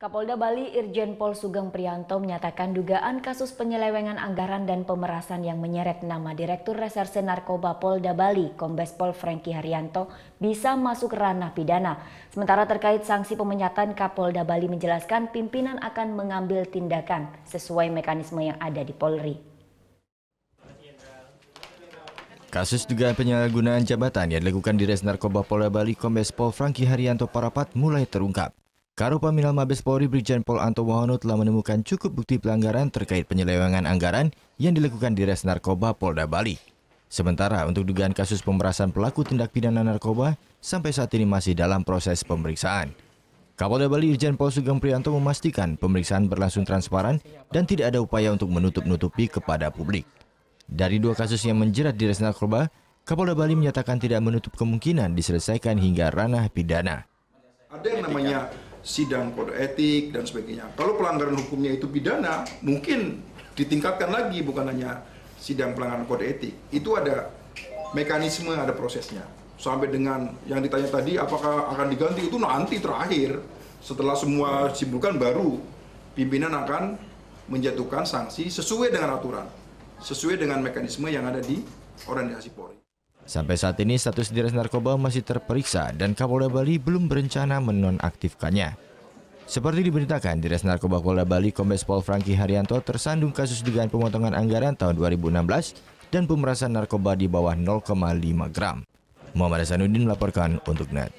Kapolda Bali Irjen Pol Sugeng Priyanto menyatakan dugaan kasus penyelewengan anggaran dan pemerasan yang menyeret nama Direktur Reserse Narkoba Polda Bali, Kombes Pol Franky Haryanto, bisa masuk ranah pidana. Sementara terkait sanksi pemenyatan, Kapolda Bali menjelaskan pimpinan akan mengambil tindakan sesuai mekanisme yang ada di Polri. Kasus dugaan penyalahgunaan jabatan yang dilakukan di Res Narkoba Polda Bali, Kombes Pol Franky Haryanto Parapat mulai terungkap. Karopaminal Mabes Polri Brigjen Pol Anto Wahono telah menemukan cukup bukti pelanggaran terkait penyelewengan anggaran yang dilakukan di Res Narkoba Polda Bali. Sementara untuk dugaan kasus pemerasan pelaku tindak pidana narkoba sampai saat ini masih dalam proses pemeriksaan. Kapolda Bali Irjen Pol Sugeng Priyanto memastikan pemeriksaan berlangsung transparan dan tidak ada upaya untuk menutup-nutupi kepada publik. Dari dua kasus yang menjerat di Res Narkoba, Kapolda Bali menyatakan tidak menutup kemungkinan diselesaikan hingga ranah pidana. Ada yang namanya sidang kode etik dan sebagainya. Kalau pelanggaran hukumnya itu pidana, mungkin ditingkatkan lagi, bukan hanya sidang pelanggaran kode etik. Itu ada mekanisme, ada prosesnya. Sampai dengan yang ditanya tadi, apakah akan diganti, itu nanti terakhir. Setelah semua disimpulkan, baru pimpinan akan menjatuhkan sanksi sesuai dengan aturan, sesuai dengan mekanisme yang ada di organisasi Polri. Sampai saat ini status di Res Narkoba masih terperiksa dan Kapolda Bali belum berencana menonaktifkannya. Seperti diberitakan, di Res Narkoba Polda Bali, Kombes Pol Franky Haryanto tersandung kasus dugaan pemotongan anggaran tahun 2016 dan pemerasan narkoba di bawah 0,5 gram. Muhammad Hasanuddin melaporkan untuk NET.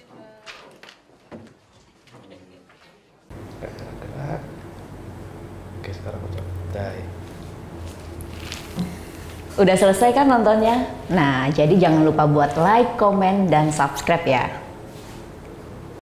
Oke, sekarang udah. Udah selesai kan nontonnya? Nah, jadi jangan lupa buat like, komen, dan subscribe ya.